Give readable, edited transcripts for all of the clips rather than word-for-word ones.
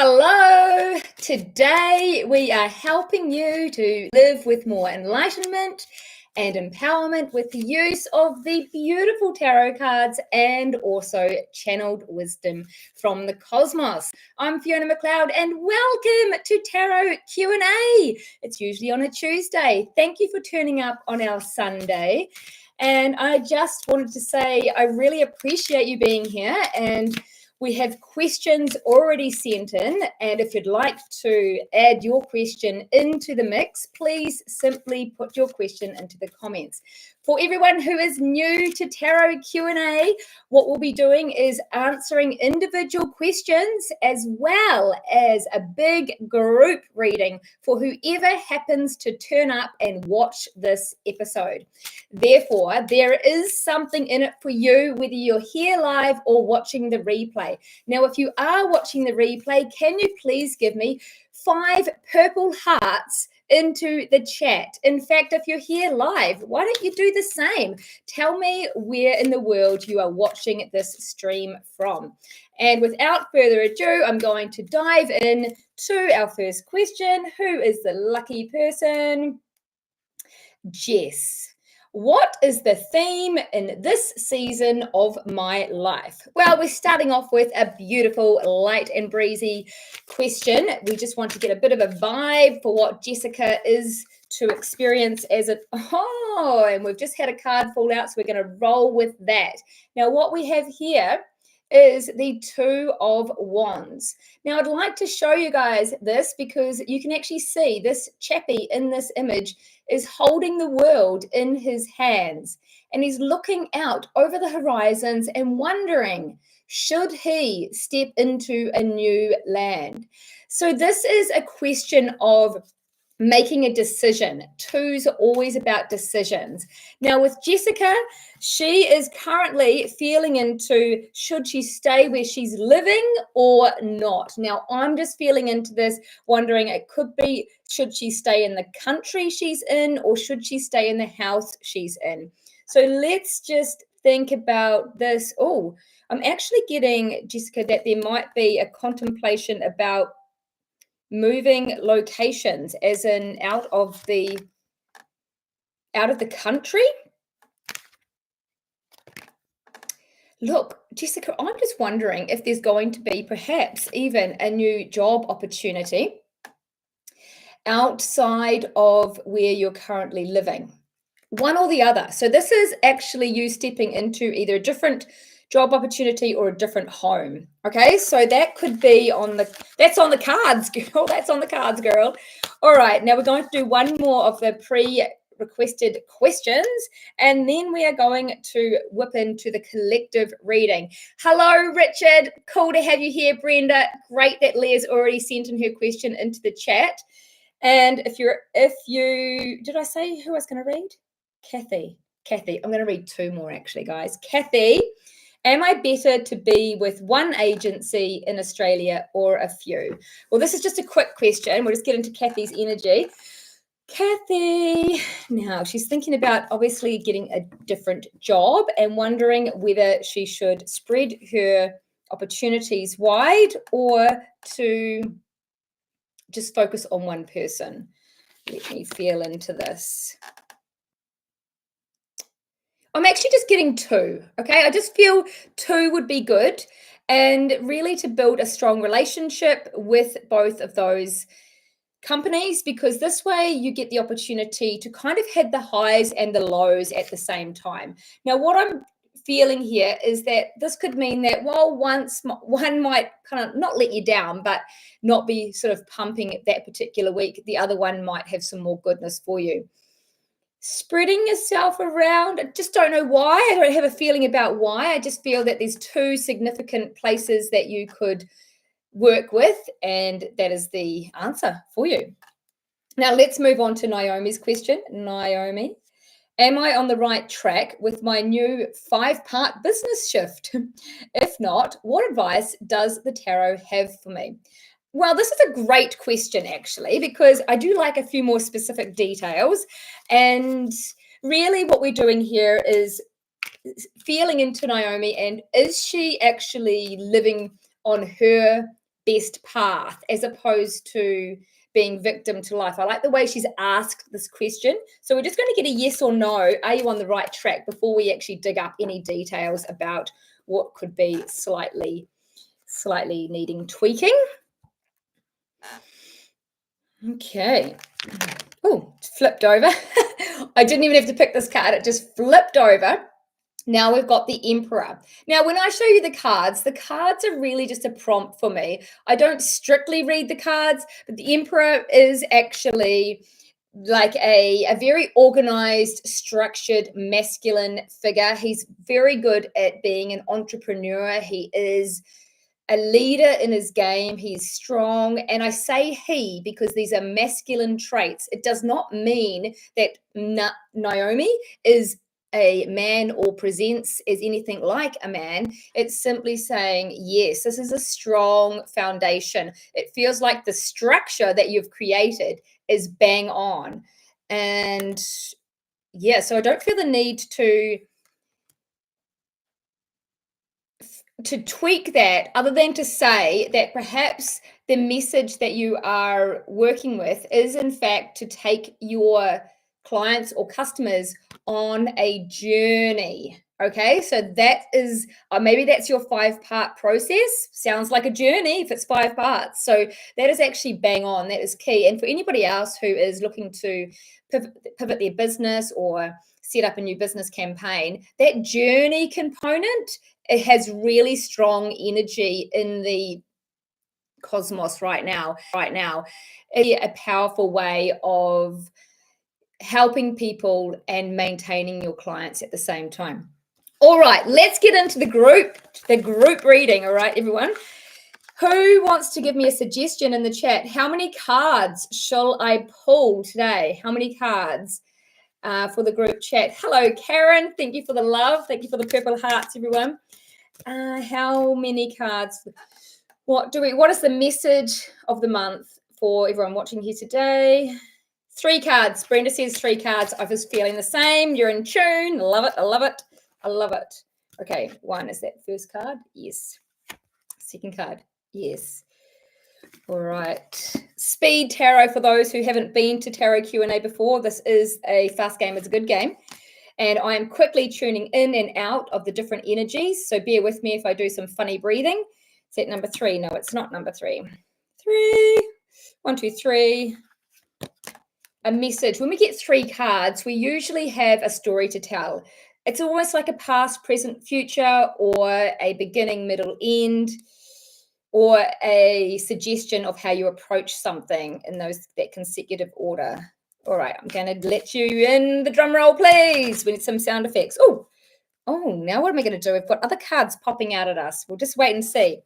Hello! Today we are helping you to live with more enlightenment and empowerment with the use of the beautiful tarot cards and also channeled wisdom from the cosmos. I'm Fiona McLeod and welcome to Tarot Q&A. It's usually on a Tuesday. Thank you for turning up on our Sunday. And I just wanted to say I really appreciate you being here, and we have questions already sent in, and if you'd like to add your question into the mix, please simply put your question into the comments. For everyone who is new to Tarot Q&A, what we'll be doing is answering individual questions as well as a big group reading for whoever happens to turn up and watch this episode. Therefore, there is something in it for you, whether you're here live or watching the replay. Now, if you are watching the replay, can you please give me 5 purple hearts into the chat? In fact, if you're here live, why don't you do the same? Tell me where in the world you are watching this stream from. And without further ado, I'm going to dive in to our first question. Who is the lucky person? Jess. What is the theme in this season of my life? Well, we're starting off with a beautiful, light and breezy question. We just want to get a bit of a vibe for what Jessica is to experience as it. Oh, and we've just had a card fall out, so we're going to roll with that. Now, what we have here is the Two of Wands. Now, I'd like to show you guys this because you can actually see this chappie in this image is holding the world in his hands, and he's looking out over the horizons and wondering, should he step into a new land? So this is a question of making a decision. Twos are always about decisions. Now with Jessica, she is currently feeling into, should she stay where she's living or not? Now I'm just feeling into this, wondering it could be, should she stay in the country she's in or should she stay in the house she's in? So let's just think about this. Oh, I'm actually getting, Jessica, that there might be a contemplation about moving locations, as in out of the country. Look, Jessica, I'm just wondering if there's going to be perhaps even a new job opportunity outside of where you're currently living. One or the other. So this is actually you stepping into either a different job opportunity or a different home. Okay, so that could be that's on the cards, girl. That's on the cards, girl. All right, now we're going to do one more of the pre-requested questions, and then we are going to whip into the collective reading. Hello, Richard. Cool to have you here, Brenda. Great that Leah's already sent in her question into the chat. And if you, did I say who I was going to read? Kathy, I'm going to read 2 more actually, guys. Kathy, am I better to be with one agency in Australia or a few? Well, this is just a quick question. We'll just get into Kathy's energy. Kathy, now she's thinking about obviously getting a different job and wondering whether she should spread her opportunities wide or to just focus on one person. Let me feel into this. I'm actually just getting 2, okay? I just feel 2 would be good, and really to build a strong relationship with both of those companies, because this way you get the opportunity to kind of hit the highs and the lows at the same time. Now, what I'm feeling here is that this could mean that while one might kind of not let you down, but not be sort of pumping that particular week, the other one might have some more goodness for you. Spreading yourself around, I just don't know why. I don't have a feeling about why. I just feel that there's 2 significant places that you could work with, and that is the answer for you. Now let's move on to Naomi's question. Naomi, am I on the right track with my new 5-part business shift? If not, what advice does the tarot have for me? Well, this is a great question, actually, because I do like a few more specific details. And really what we're doing here is feeling into Naomi, and is she actually living on her best path as opposed to being victim to life? I like the way she's asked this question. So we're just going to get a yes or no. Are you on the right track before we actually dig up any details about what could be slightly needing tweaking? Okay. Oh, flipped over. I didn't even have to pick this card. It just flipped over. Now we've got the Emperor. Now, when I show you the cards are really just a prompt for me. I don't strictly read the cards, but the Emperor is actually like a very organized, structured, masculine figure. He's very good at being an entrepreneur. He is a leader in his game. He's strong. And I say he because these are masculine traits. It does not mean that Naomi is a man or presents as anything like a man. It's simply saying, yes, this is a strong foundation. It feels like the structure that you've created is bang on. And yeah, so I don't feel the need to tweak that, other than to say that perhaps the message that you are working with is in fact to take your clients or customers on a journey. Okay, so that is maybe that's your 5-part process. Sounds like a journey if it's 5 parts. So that is actually bang on. That is key. And for anybody else who is looking to pivot their business or set up a new business campaign, that journey component, it has really strong energy in the cosmos right now. A powerful way of helping people and maintaining your clients at the same time. All right, let's get into the group reading. All right, everyone. Who wants to give me a suggestion in the chat? How many cards shall I pull today? How many cards for the group chat? Hello, Karen. Thank you for the love. Thank you for the purple hearts, everyone. How many cards? What is the message of the month for everyone watching here today? 3 cards. Brenda says 3 cards. I was feeling the same. You're in tune. Love it. I love it. I love it. Okay, 1 is that first card. Yes. Second card. Yes. All right. Speed Tarot, for those who haven't been to Tarot Q&A before, this is a fast game. It's a good game. And I am quickly tuning in and out of the different energies. So bear with me if I do some funny breathing. Is that number 3? No, it's not number 3. 3. 1, 2, 3. A message. When we get 3 cards, we usually have a story to tell. It's almost like a past, present, future, or a beginning, middle, end, or a suggestion of how you approach something in that consecutive order. All right, I'm going to let you in the drum roll, please. We need some sound effects. Oh, now what am I going to do? We've got other cards popping out at us. We'll just wait and see.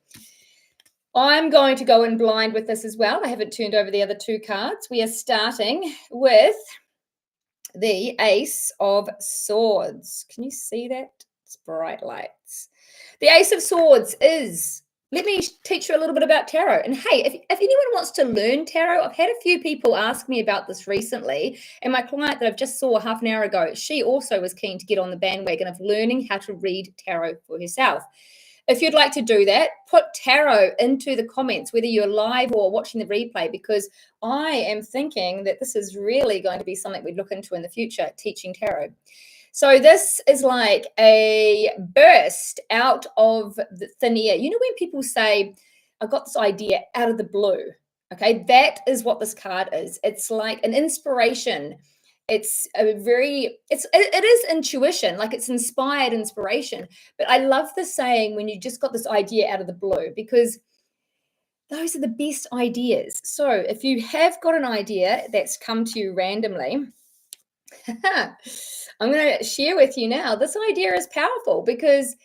I'm going to go in blind with this as well. I haven't turned over the other 2 cards. We are starting with the Ace of Swords. Can you see that? It's bright lights. The Ace of Swords is, let me teach you a little bit about tarot. And hey, if anyone wants to learn tarot, I've had a few people ask me about this recently. And my client that I've just saw half an hour ago, she also was keen to get on the bandwagon of learning how to read tarot for herself. If you'd like to do that, put tarot into the comments, whether you're live or watching the replay, because I am thinking that this is really going to be something we look into in the future, teaching tarot. So this is like a burst out of the thin air. You know when people say, I got this idea out of the blue, okay? That is what this card is. It's like an inspiration. It is intuition, like it's inspired inspiration. But I love the saying when you just got this idea out of the blue, because those are the best ideas. So if you have got an idea that's come to you randomly, I'm going to share with you now. This idea is powerful because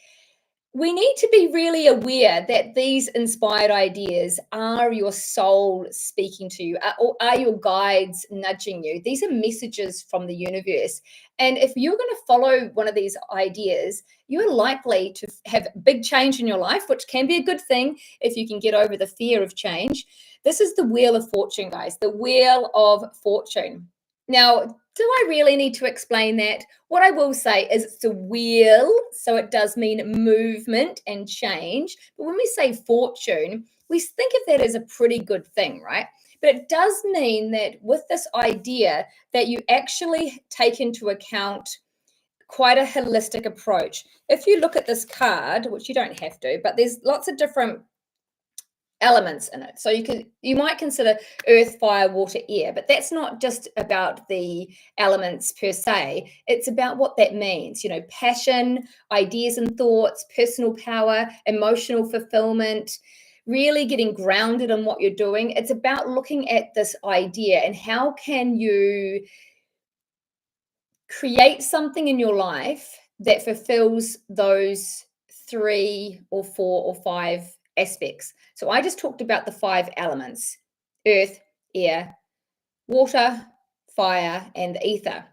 we need to be really aware that these inspired ideas are your soul speaking to you, or are your guides nudging you. These are messages from the universe. And if you're going to follow one of these ideas, you're likely to have big change in your life, which can be a good thing if you can get over the fear of change. This is the Wheel of Fortune, guys, the Wheel of Fortune. Now, Do I really need to explain that? What I will say is it's a wheel, so it does mean movement and change. But when we say fortune, we think of that as a pretty good thing, right? But it does mean that with this idea that you actually take into account quite a holistic approach. If you look at this card, which you don't have to, but there's lots of different elements in it. So you might consider earth, fire, water, air, but that's not just about the elements per se. It's about what that means, passion, ideas and thoughts, personal power, emotional fulfillment, really getting grounded in what you're doing. It's about looking at this idea and how can you create something in your life that fulfills those 3 or 4 or 5 aspects. So I just talked about the 5 elements: earth, air, water, fire, and ether.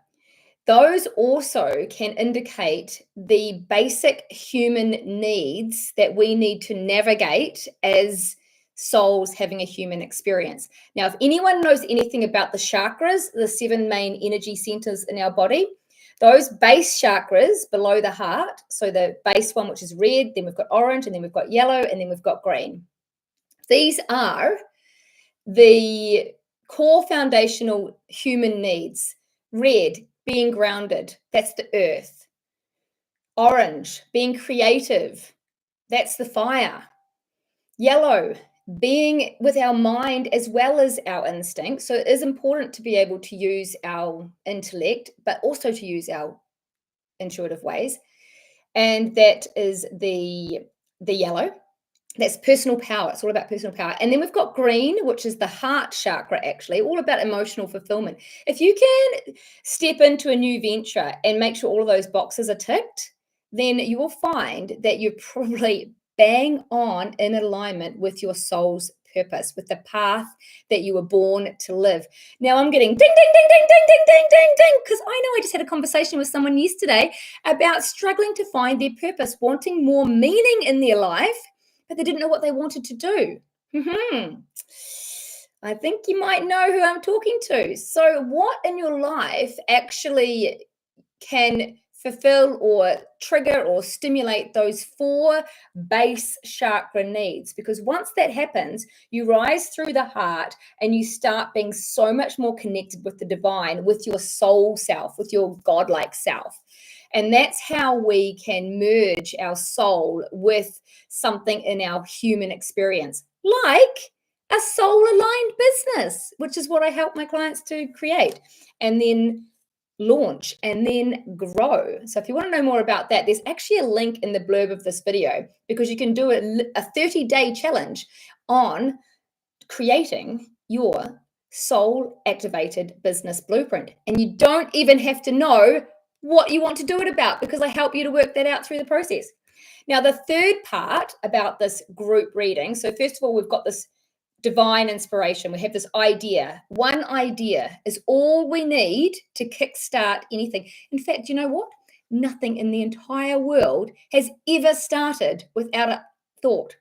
Those also can indicate the basic human needs that we need to navigate as souls having a human experience. Now, if anyone knows anything about the chakras, the 7 main energy centers in our body, those base chakras below the heart, so the base one, which is red, then we've got orange, and then we've got yellow, and then we've got green. These are the core foundational human needs. Red, being grounded, that's the earth. Orange, being creative, that's the fire. Yellow, being with our mind as well as our instinct. So it is important to be able to use our intellect, but also to use our intuitive ways. And that is the yellow. That's personal power. It's all about personal power. And then we've got green, which is the heart chakra, actually, all about emotional fulfillment. If you can step into a new venture and make sure all of those boxes are ticked, then you will find that you're probably bang on in alignment with your soul's purpose, with the path that you were born to live. Now I'm getting ding, ding, ding, ding, ding, ding, ding, ding, ding, because I know I just had a conversation with someone yesterday about struggling to find their purpose, wanting more meaning in their life, but they didn't know what they wanted to do. I think you might know who I'm talking to. So what in your life actually can fulfill or trigger or stimulate those 4 base chakra needs? Because once that happens, you rise through the heart and you start being so much more connected with the divine, with your soul self, with your godlike self. And that's how we can merge our soul with something in our human experience, like a soul-aligned business, which is what I help my clients to create and then launch and then grow. So if you want to know more about that, there's actually a link in the blurb of this video, because you can do a 30-day challenge on creating your soul-activated business blueprint. And you don't even have to know what you want to do it about, because I help you to work that out through the process. Now, the third part about this group reading, so first of all, we've got this divine inspiration. We have this idea. One idea is all we need to kickstart anything. In fact, you know what? Nothing in the entire world has ever started without a thought.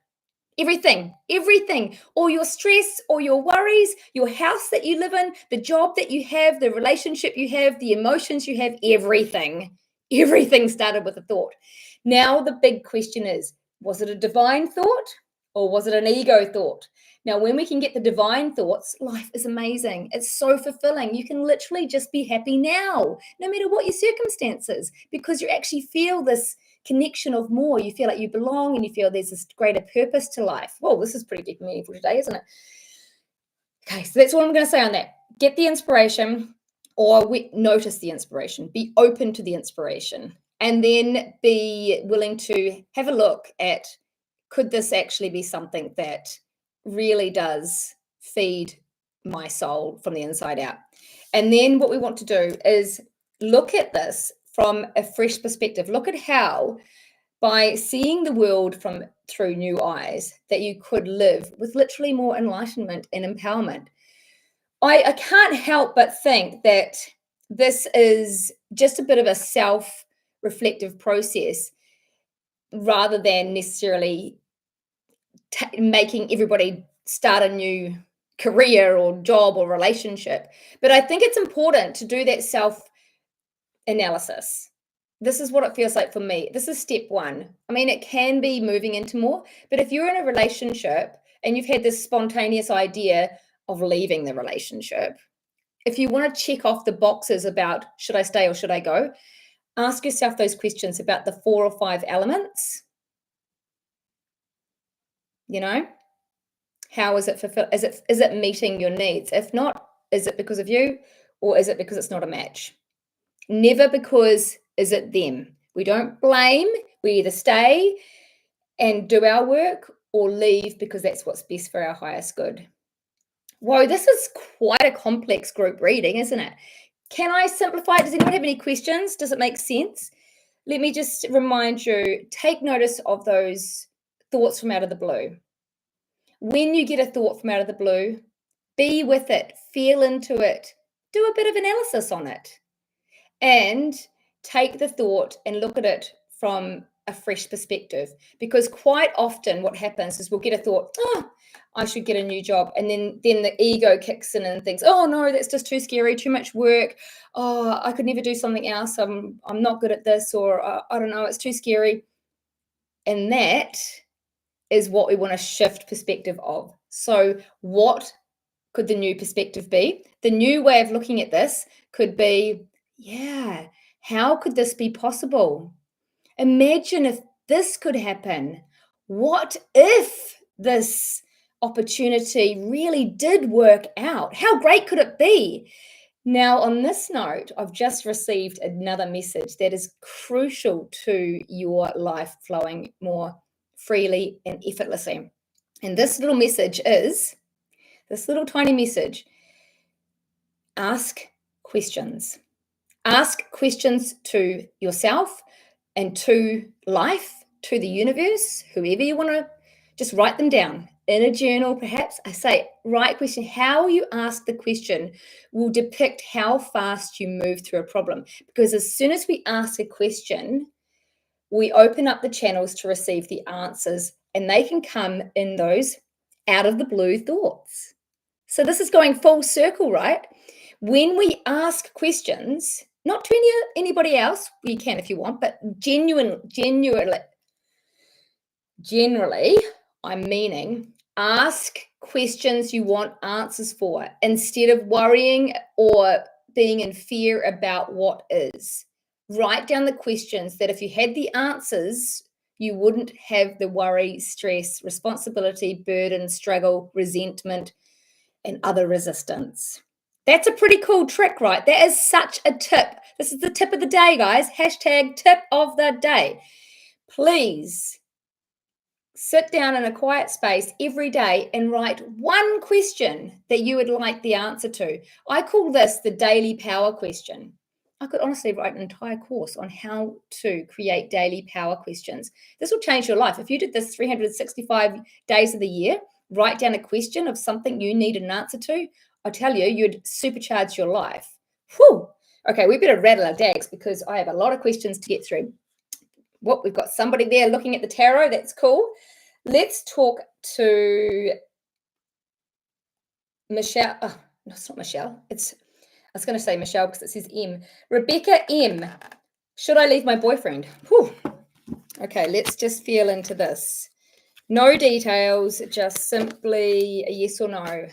Everything, all your stress, all your worries, your house that you live in, the job that you have, the relationship you have, the emotions you have, everything started with a thought. Now, the big question is, was it a divine thought or was it an ego thought? Now, when we can get the divine thoughts, life is amazing. It's so fulfilling. You can literally just be happy now, no matter what your circumstances, because you actually feel this connection of more. You feel like you belong and you feel there's this greater purpose to life. Whoa, this is pretty deep and meaningful today, isn't it? Okay, so that's all I'm going to say on that. Get the inspiration, or notice the inspiration. Be open to the inspiration, and then be willing to have a look at, could this actually be something that really does feed my soul from the inside out? And then what we want to do is look at this from a fresh perspective. Look at how, by seeing the world through new eyes, that you could live with literally more enlightenment and empowerment. I can't help but think that this is just a bit of a self-reflective process, rather than necessarily making everybody start a new career or job or relationship. But I think it's important to do that self-analysis. This is what it feels like for me. This is step one. I mean, it can be moving into more, but if you're in a relationship and you've had this spontaneous idea of leaving the relationship, if you want to check off the boxes about should I stay or should I go, ask yourself those questions about the 4 or 5 elements. You know, how is it fulfilled? Is it meeting your needs? If not, is it because of you, or is it because it's not a match? Never because is it them. We don't blame. We either stay and do our work or leave because that's what's best for our highest good. Whoa, this is quite a complex group reading, isn't it? Can I simplify it? Does anyone have any questions? Does it make sense? Let me just remind you, take notice of those thoughts from out of the blue. When you get a thought from out of the blue, be with it, feel into it, do a bit of analysis on it, and take the thought and look at it from a fresh perspective. Because quite often what happens is we'll get a thought, oh, I should get a new job. And then the ego kicks in and thinks, oh no, that's just too scary, too much work. Oh, I could never do something else. I'm not good at this, or I don't know, it's too scary. And that is what we want to shift perspective of. So what could the new perspective be? The new way of looking at this could be, yeah, how could this be possible? Imagine if this could happen. What if this opportunity really did work out? How great could it be? Now, on this note, I've just received another message that is crucial to your life flowing more freely and effortlessly. And this little message is, this little tiny message, ask questions. Ask questions to yourself and to life, to the universe, whoever you want to, just write them down in a journal, perhaps. I say, write question. How you ask the question will depict how fast you move through a problem. Because as soon as we ask a question, we open up the channels to receive the answers, and they can come in those out of the blue thoughts. So this is going full circle, right? When we ask questions, not to anybody else, you can if you want, but generally, I'm meaning ask questions you want answers for instead of worrying or being in fear about what is. Write down the questions that if you had the answers, you wouldn't have the worry, stress, responsibility, burden, struggle, resentment, and other resistance. That's a pretty cool trick, right? That is such a tip. This is the tip of the day, guys. Hashtag tip of the day. Please sit down in a quiet space every day and write one question that you would like the answer to. I call this the daily power question. I could honestly write an entire course on how to create daily power questions. This will change your life. If you did this 365 days of the year, write down a question of something you need an answer to, I tell you, you'd supercharge your life. Whew. Okay, we better rattle our dags because I have a lot of questions to get through. Well, we've got somebody there looking at the tarot. That's cool. Let's talk to Michelle. Oh, no, it's not Michelle. I was going to say Michelle because it says M. Rebecca M. Should I leave my boyfriend? Whew. Okay, let's just feel into this. No details, just simply a yes or no.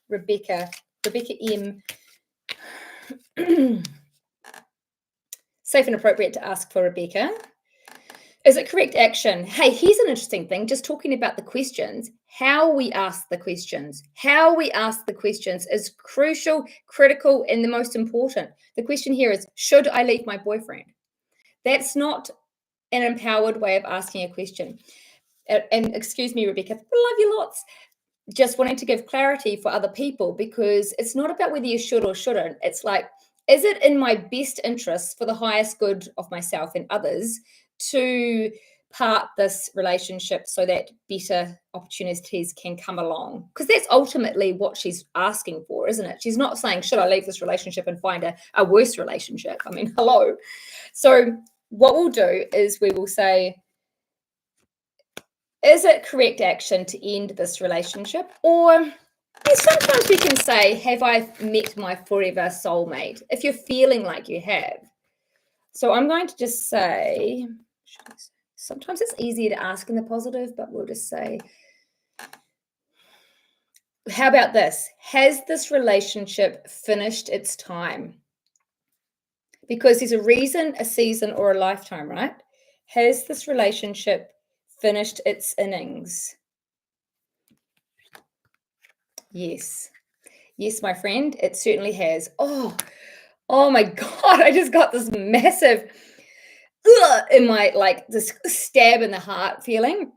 Rebecca M. Safe and appropriate to ask for Rebecca. Is it correct action? Hey, here's an interesting thing. Just talking about the questions, how we ask the questions. How we ask the questions is crucial, critical, and the most important. The question here is, should I leave my boyfriend? That's not an empowered way of asking a question. And excuse me, Rebecca, I love you lots. Just wanting to give clarity for other people because it's not about whether you should or shouldn't. It's like, is it in my best interest for the highest good of myself and others to part this relationship so that better opportunities can come along? Because that's ultimately what she's asking for, isn't it? She's not saying, should I leave this relationship and find a worse relationship? I mean, hello. So what we'll do is we will say, is it correct action to end this relationship? Or Sometimes we can say, have I met my forever soulmate? If you're feeling like you have. So I'm going to just say, sometimes it's easier to ask in the positive, but we'll just say, how about this? Has this relationship finished its time? Because there's a reason, a season, or a lifetime, right? Has this relationship finished its innings? Yes. Yes, my friend, it certainly has. Oh my God, I just got this massive in my, like, this stab in the heart feeling.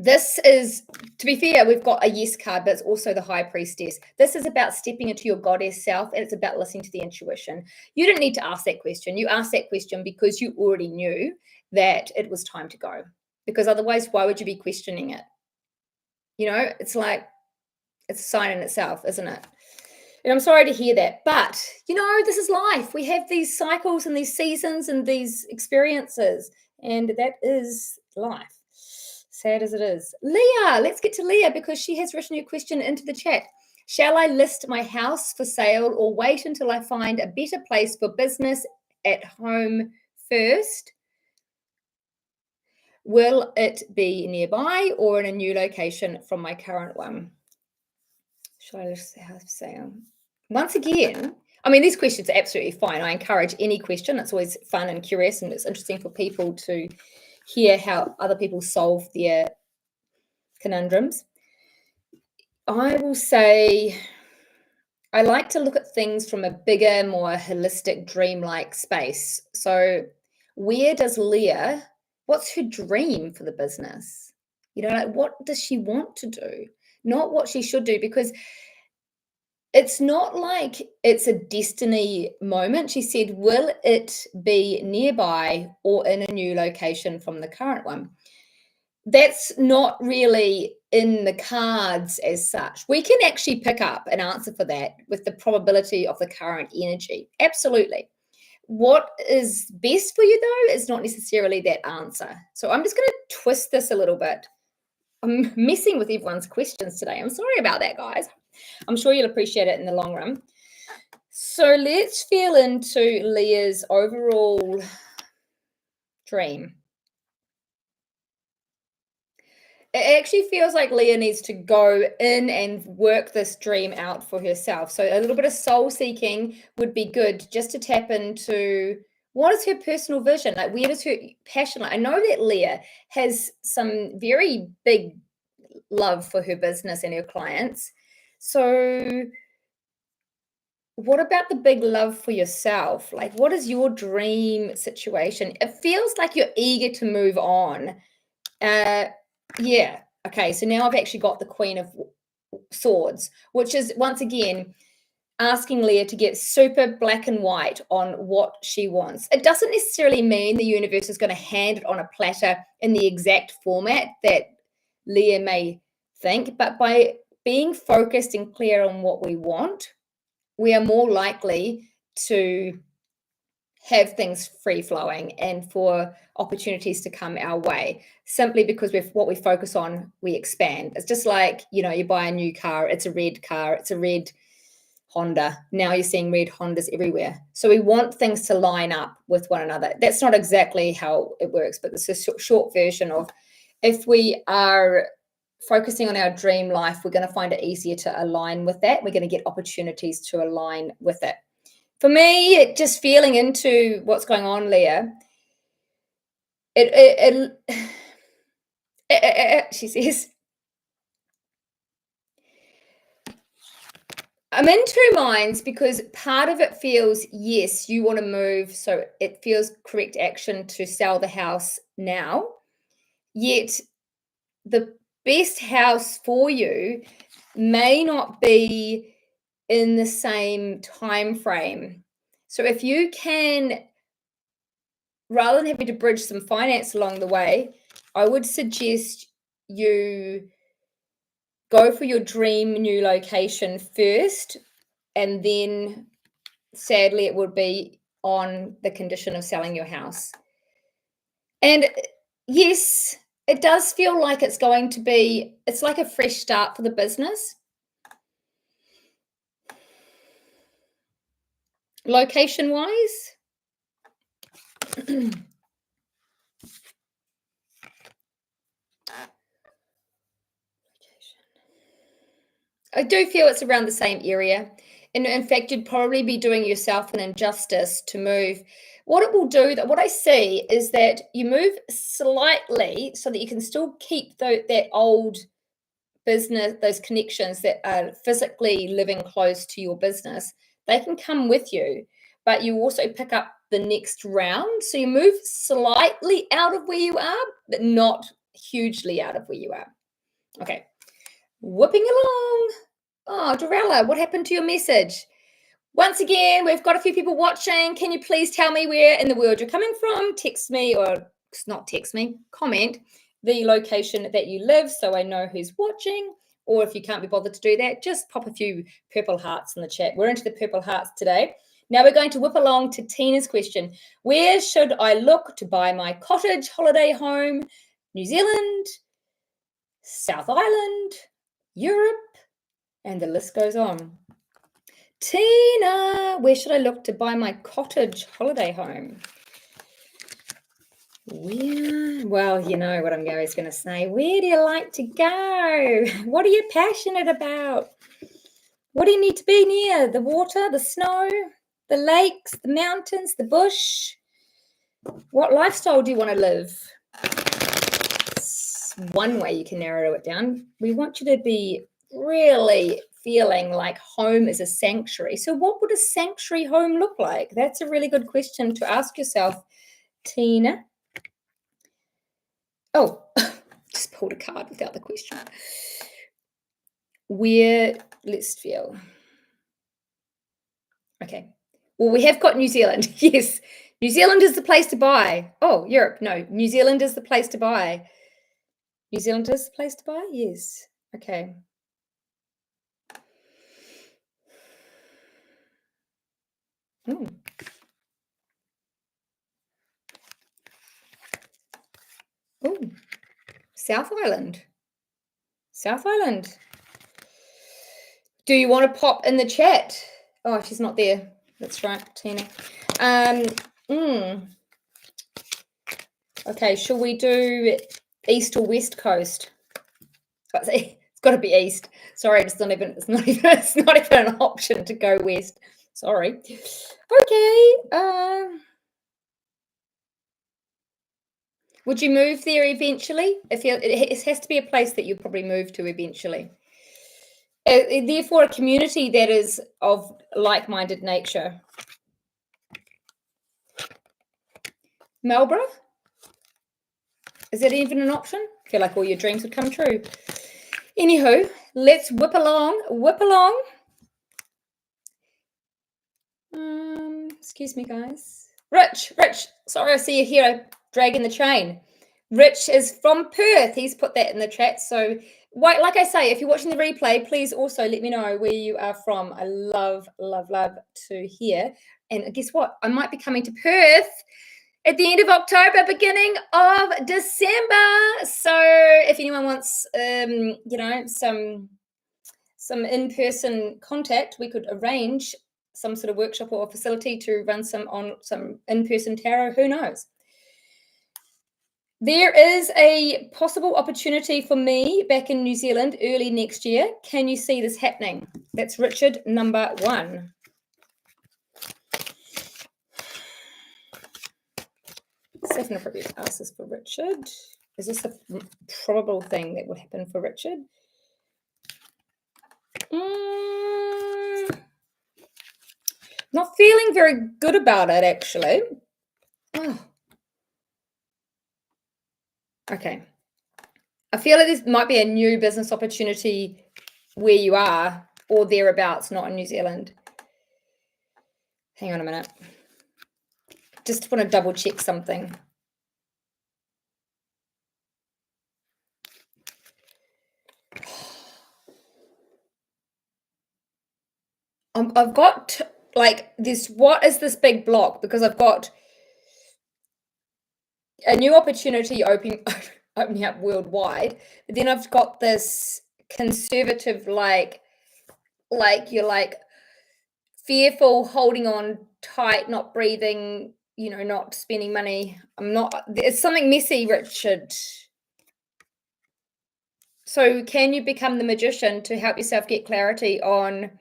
This is, to be fair, we've got a yes card, but it's also the high priestess. This is about stepping into your goddess self, and it's about listening to the intuition. You didn't need to ask that question. You asked that question because you already knew that it was time to go. Because otherwise, why would you be questioning it? It's like, it's a sign in itself, isn't it? And I'm sorry to hear that. But, this is life. We have these cycles and these seasons and these experiences, and that is life. Sad as it is. Leah, let's get to Leah because she has written your question into the chat. Shall I list my house for sale or wait until I find a better place for business at home first? Will it be nearby or in a new location from my current one? Shall I list the house for sale? Once again, I mean, these questions are absolutely fine. I encourage any question. It's always fun and curious, and it's interesting for people to hear how other people solve their conundrums. I will say I like to look at things from a bigger, more holistic, dreamlike space. So where does Leah, what's her dream for the business? Like, what does she want to do? Not what she should do, because it's not like it's a destiny moment. She said, will it be nearby or in a new location from the current one? That's not really in the cards as such. We can actually pick up an answer for that with the probability of the current energy. Absolutely. What is best for you, though, is not necessarily that answer. So I'm just going to twist this a little bit. I'm messing with everyone's questions today. I'm sorry about that, guys. I'm sure you'll appreciate it in the long run. So let's feel into Leah's overall dream. It actually feels like Leah needs to go in and work this dream out for herself. So a little bit of soul seeking would be good, just to tap into what is her personal vision? Like, where does her passion lie? I know that Leah has some very big love for her business and her clients. So what about the big love for yourself? Like, what is your dream situation? It feels like you're eager to move on. Yeah. Okay. So now I've actually got the Queen of Swords, which is once again asking Leah to get super black and white on what she wants. It doesn't necessarily mean the universe is going to hand it on a platter in the exact format that Leah may think, but by being focused and clear on what we want, we are more likely to have things free flowing and for opportunities to come our way, simply because what we focus on, we expand. It's just like, you buy a new car, it's a red car, it's a red Honda. Now you're seeing red Hondas everywhere. So we want things to line up with one another. That's not exactly how it works, but it's a short version of, if we are focusing on our dream life, we're going to find it easier to align with that. We're going to get opportunities to align with it. For me, just feeling into what's going on, Leah, she says, I'm in two minds, because part of it feels, yes, you want to move, so it feels correct action to sell the house now. Yet the best house for you may not be in the same time frame. So if you can, rather than having to bridge some finance along the way, I would suggest you go for your dream new location first, and then sadly it would be on the condition of selling your house. And yes, it does feel like it's like a fresh start for the business. Location-wise? I do feel it's around the same area. And in fact, you'd probably be doing yourself an injustice to move. What it will do, that what I see is that you move slightly so that you can still keep that old business, those connections that are physically living close to your business. They can come with you, but you also pick up the next round. So you move slightly out of where you are, but not hugely out of where you are. Okay. Whipping along. Oh, Dorella, what happened to your message? Once again, we've got a few people watching. Can you please tell me where in the world you're coming from? Text me, or not text me, comment the location that you live so I know who's watching. Or if you can't be bothered to do that, just pop a few purple hearts in the chat. We're into the purple hearts today. Now we're going to whip along to Tina's question. Where should I look to buy my cottage holiday home? New Zealand, South Island, Europe, and the list goes on. Tina, where should I look to buy my cottage holiday home? Where? Well, you know what I'm always going to say. Where do you like to go? What are you passionate about? What do you need to be near? The water, the snow, the lakes, the mountains, the bush? What lifestyle do you want to live? It's one way you can narrow it down. We want you to be really feeling like home is a sanctuary. So what would a sanctuary home look like? That's a really good question to ask yourself, Tina. Oh, just pulled a card without the question. Where, let's feel. Okay. Well, we have got New Zealand. Yes. New Zealand is the place to buy. Oh, Europe. No, New Zealand is the place to buy. New Zealand is the place to buy? Yes. Okay. Oh. Oh. South Island. South Island. Do you want to pop in the chat? Oh, she's not there. That's right, Tina. Okay, shall we do east or west coast? It's got to be east. Sorry, it's not even an option to go west. Sorry. Okay. Would you move there eventually? It has to be a place that you probably move to eventually. Therefore, a community that is of like-minded nature. Marlborough? Is that even an option? I feel like all your dreams would come true. Anywho, let's whip along. Excuse me, guys. Rich. Sorry, I see you here dragging the chain. Rich is from Perth. He's put that in the chat. So, like I say, if you're watching the replay, please also let me know where you are from. I love to hear. And guess what? I might be coming to Perth at the end of October, beginning of December. So if anyone wants, some in-person contact, we could arrange some sort of workshop or facility to run some in-person tarot. Who knows? There is a possible opportunity for me back in New Zealand early next year. Can you see this happening? That's Richard number 1. Stephanie probably asked this for Richard. Is this a probable thing that would happen for Richard? Not feeling very good about it, actually. Oh. Okay. I feel like this might be a new business opportunity where you are or thereabouts, not in New Zealand. Hang on a minute. Just want to double check something. I've got like this. What is this big block? Because I've got a new opportunity opening up worldwide, but then I've got this conservative, like you're like fearful, holding on tight, not breathing, not spending money. It's something messy, Richard. So can you become the magician to help yourself get clarity on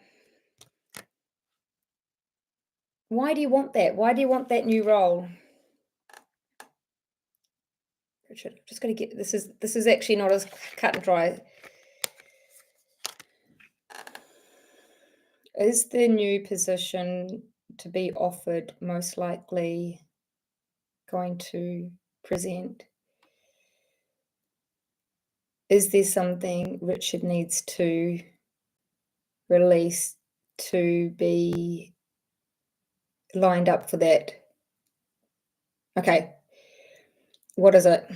why do you want that? Why do you want that new role? Richard, I'm just going to get, this is actually not as cut and dry. Is the new position to be offered most likely going to present? Is there something Richard needs to release to be lined up for that? Okay. What is it?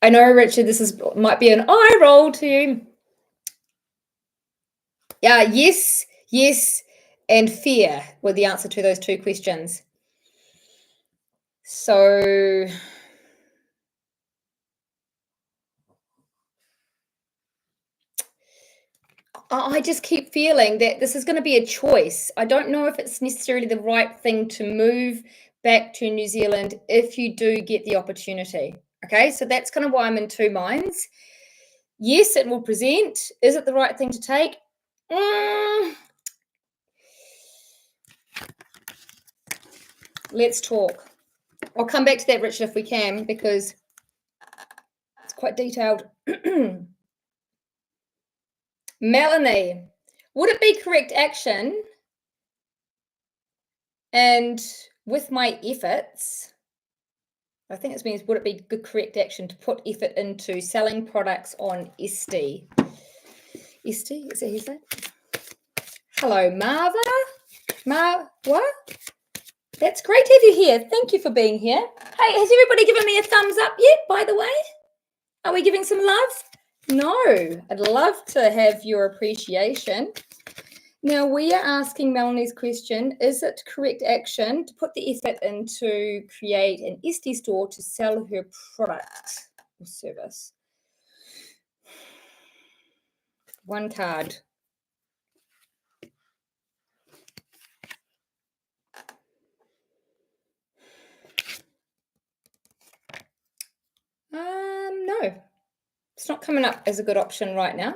I know, Richard, this might be an eye roll to you. Yeah, yes, and fear were the answer to those two questions. So I just keep feeling that this is going to be a choice. I don't know if it's necessarily the right thing to move back to New Zealand if you do get the opportunity. Okay, so that's kind of why I'm in two minds. Yes, it will present. Is it the right thing to take? Let's talk. I'll come back to that, Richard, if we can, because it's quite detailed. Melanie, would it be correct action? And with my efforts, I think it means would it be good correct action to put effort into selling products on Esty? Esty, is that his name? Hello, Marva. What? That's great to have you here. Thank you for being here. Hey, has everybody given me a thumbs up yet, by the way? Are we giving some love? No, I'd love to have your appreciation. Now, we are asking Melanie's question, is it correct action to put the effort into create an Esty store to sell her product or service? One card. No, it's not coming up as a good option right now.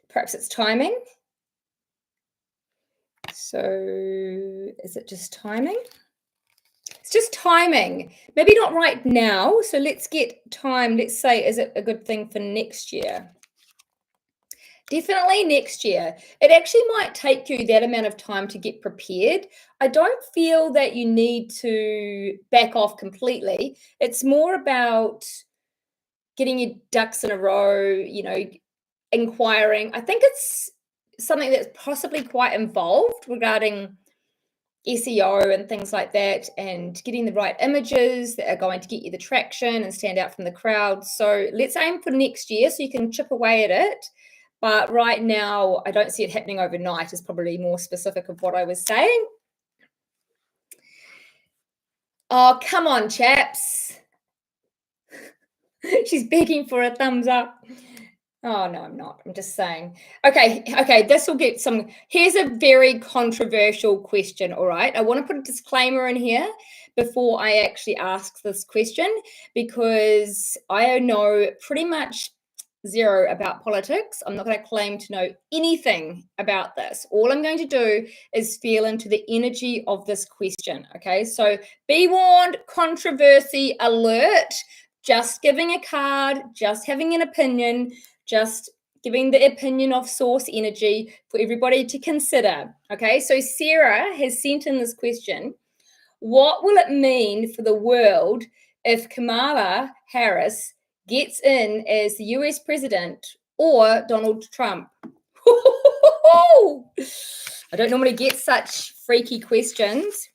Perhaps it's timing. So is it just timing? It's just timing. Maybe not right now. So let's get time. Let's say, is it a good thing for next year? Definitely next year. It actually might take you that amount of time to get prepared. I don't feel that you need to back off completely. It's more about getting your ducks in a row, inquiring. I think it's something that's possibly quite involved regarding SEO and things like that, and getting the right images that are going to get you the traction and stand out from the crowd. So let's aim for next year so you can chip away at it. But right now, I don't see it happening overnight is probably more specific of what I was saying. Oh, come on, chaps. She's begging for a thumbs up. Oh, no, I'm not. I'm just saying. Okay, this will get some. Here's a very controversial question, all right? I want to put a disclaimer in here before I actually ask this question, because I know pretty much zero about politics. I'm not going to claim to know anything about this. All I'm going to do is feel into the energy of this question, okay? So be warned, controversy alert. Just giving a card, just having an opinion, just giving the opinion of source energy for everybody to consider. Okay, so Sarah has sent in this question. What will it mean for the world if Kamala Harris gets in as the US president or Donald Trump? I don't normally get such freaky questions.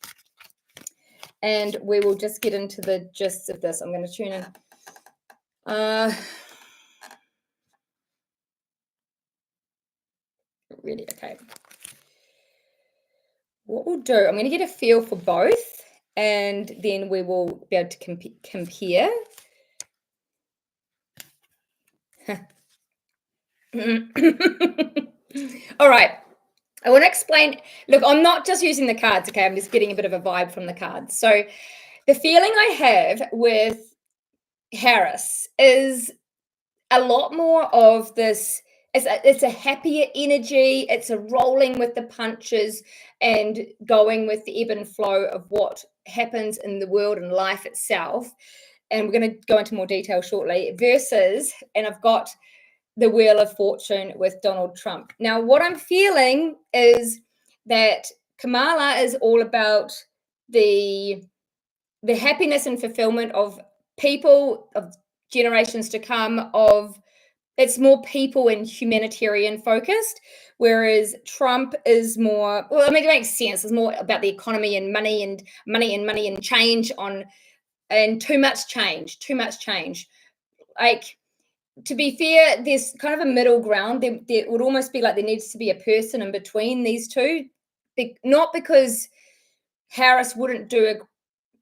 And we will just get into the gist of this. I'm going to tune in. Really, okay. What we'll do, I'm going to get a feel for both, and then we will be able to compare. All right. I want to explain. Look, I'm not just using the cards, okay? I'm just getting a bit of a vibe from the cards. So the feeling I have with Harris is a lot more of this. It's a happier energy. It's a rolling with the punches and going with the ebb and flow of what happens in the world and life itself. And we're going to go into more detail shortly. Versus, and I've got the Wheel of Fortune with Donald Trump. Now, what I'm feeling is that Kamala is all about the happiness and fulfillment of people, of generations to come, of it's more people and humanitarian focused, whereas Trump is more, well, I mean, it makes sense. It's more about the economy and money and change and too much change. Like, to be fair, there's kind of a middle ground. There would almost be like there needs to be a person in between these two. Not because Harris wouldn't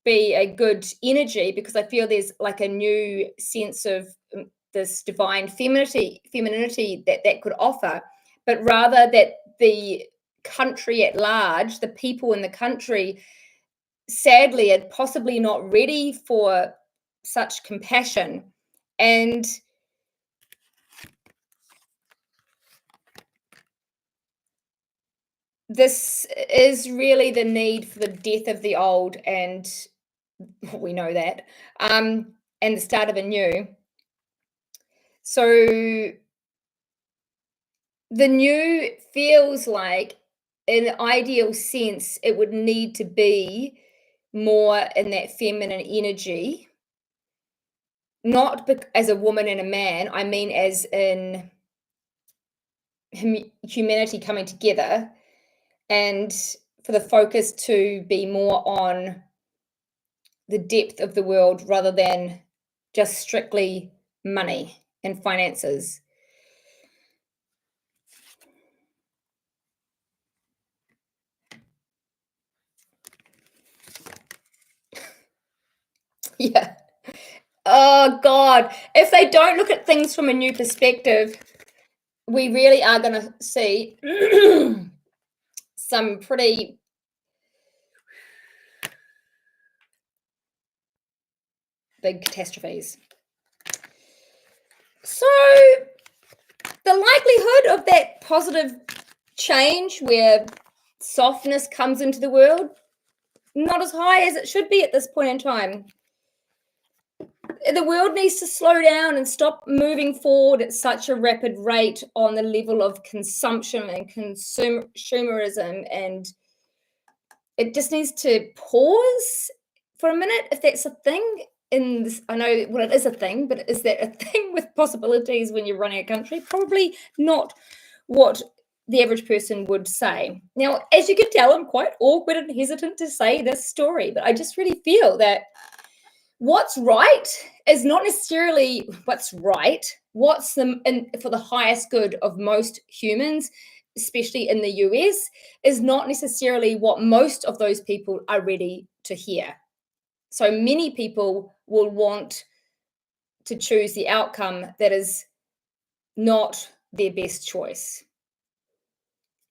be a good energy, because I feel there's like a new sense of this divine femininity that could offer, but rather that the country at large, the people in the country, sadly, are possibly not ready for such compassion. And this is really the need for the death of the old, and we know that, and the start of a new. So the new feels like, in an ideal sense, it would need to be more in that feminine energy, not as a woman and a man. I mean, as in humanity coming together, and for the focus to be more on the depth of the world rather than just strictly money and finances. Yeah. Oh God, if they don't look at things from a new perspective, we really are going to see some pretty big catastrophes. So the likelihood of that positive change where softness comes into the world, not as high as it should be at this point in time. The world needs to slow down and stop moving forward at such a rapid rate on the level of consumption and consumerism, and it just needs to pause for a minute, if that's a thing. In this, I know, well, it is a thing, but is that a thing with possibilities when you're running a country? Probably not what the average person would say. Now, as you can tell, I'm quite awkward and hesitant to say this story, but I just really feel that what's right is not necessarily what's right. What's for the highest good of most humans, especially in the US, is not necessarily what most of those people are ready to hear. So many people will want to choose the outcome that is not their best choice.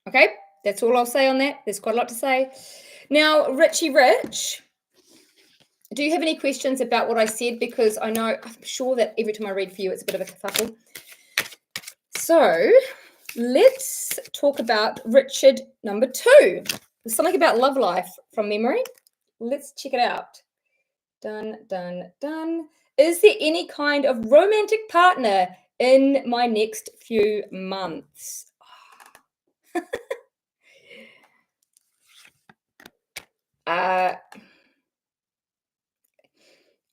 Okay, that's all I'll say on that. There's quite a lot to say. Now, Richie Rich, do you have any questions about what I said? Because I'm sure that every time I read for you, it's a bit of a kerfuffle. So let's talk about Richard number 2. There's something about love life from memory. Let's check it out. Done. Is there any kind of romantic partner in my next few months? I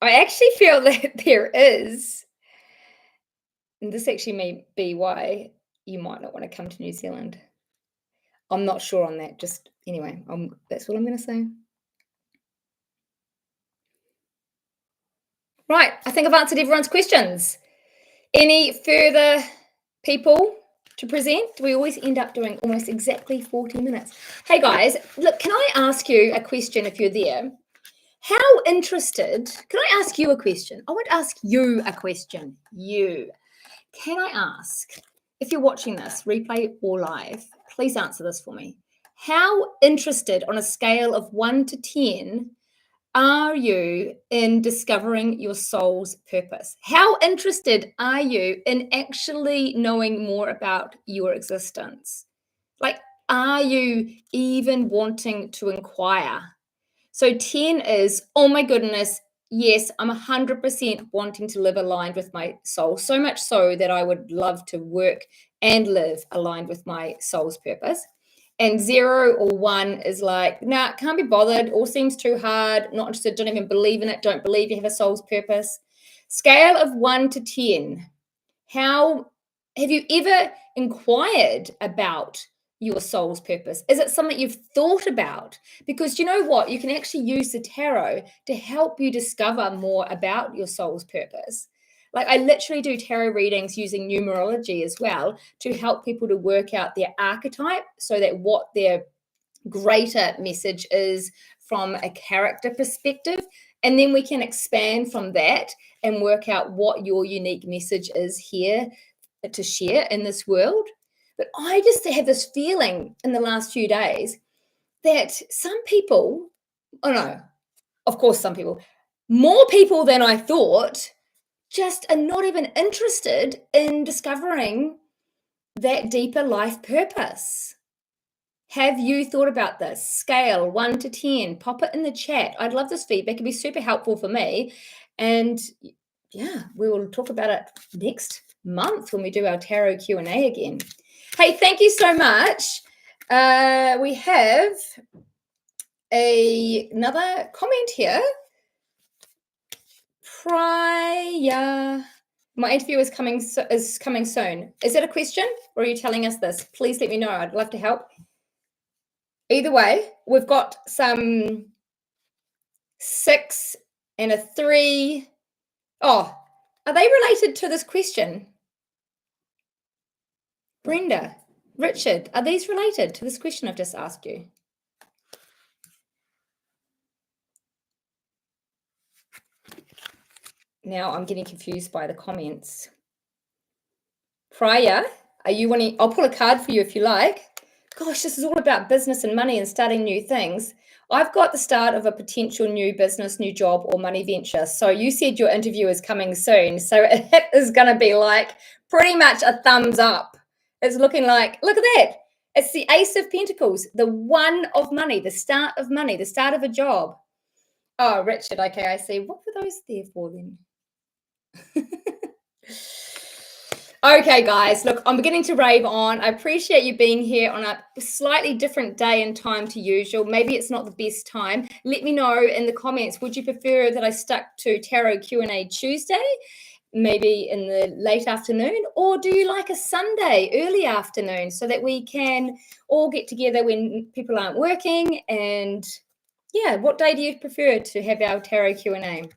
actually feel that there is. And this actually may be why you might not want to come to New Zealand. I'm not sure on that. Just anyway, that's what I'm going to say. Right, I think I've answered everyone's questions. Any further people to present? We always end up doing almost exactly 40 minutes. Hey guys, look, can I ask you a question if you're there? How interested, can I ask you a question? I won't ask you a question, you. Can I ask, if you're watching this, replay or live, please answer this for me. How interested on a scale of 1 to 10 are you in discovering your soul's purpose? How interested are you in actually knowing more about your existence? Like, are you even wanting to inquire? So 10 is, oh my goodness, yes, I'm 100% wanting to live aligned with my soul, so much so that I would love to work and live aligned with my soul's purpose. And 0 or 1 is like, nah, can't be bothered, all seems too hard, not interested, don't even believe in it, don't believe you have a soul's purpose. Scale of 1 to 10. How have you ever inquired about your soul's purpose? Is it something you've thought about? Because you know what? You can actually use the tarot to help you discover more about your soul's purpose. Like, I literally do tarot readings using numerology as well to help people to work out their archetype so that what their greater message is from a character perspective. And then we can expand from that and work out what your unique message is here to share in this world. But I just have this feeling in the last few days that some people, oh no, of course, some people, more people than I thought, just are not even interested in discovering that deeper life purpose. Have you thought about this? Scale 1 to 10. Pop it in the chat. I'd love this feedback. It'd be super helpful for me. And yeah, we will talk about it next month when we do our tarot Q&A again. Hey, thank you so much. We have another comment here. Priya, my interview is coming soon. Is that a question, or are you telling us this? Please let me know. I'd love to help. Either way, we've got some 6 and a 3. Oh, are they related to this question? Brenda, Richard, are these related to this question I've just asked you? Now I'm getting confused by the comments. Priya, are you wanting? I'll pull a card for you if you like. Gosh, this is all about business and money and starting new things. I've got the start of a potential new business, new job, or money venture. So you said your interview is coming soon. So it is going to be like pretty much a thumbs up. It's looking like, look at that. It's the Ace of Pentacles, the 1 of money, the start of money, the start of a job. Oh, Richard, okay, I see. What were those there for then? Okay, guys, look, I'm beginning to rave on. I appreciate you being here on a slightly different day and time to usual. Maybe it's not the best time. Let me know in the comments. Would you prefer that I stuck to Tarot Q&A Tuesday, maybe in the late afternoon, or do you like a Sunday, early afternoon, so that we can all get together when people aren't working? And yeah, what day do you prefer to have our Tarot Q&A?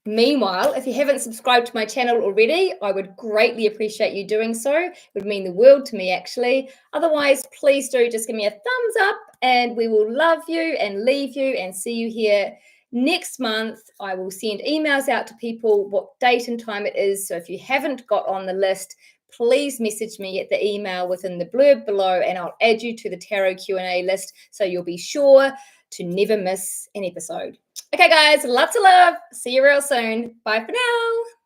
Meanwhile, if you haven't subscribed to my channel already, I would greatly appreciate you doing so. It would mean the world to me, actually. Otherwise, please do just give me a thumbs up and we will love you and leave you and see you here next month. I will send emails out to people what date and time it is. So if you haven't got on the list, please message me at the email within the blurb below and I'll add you to the Tarot Q&A list so you'll be sure to never miss an episode. Okay, guys, lots of love. See you real soon. Bye for now.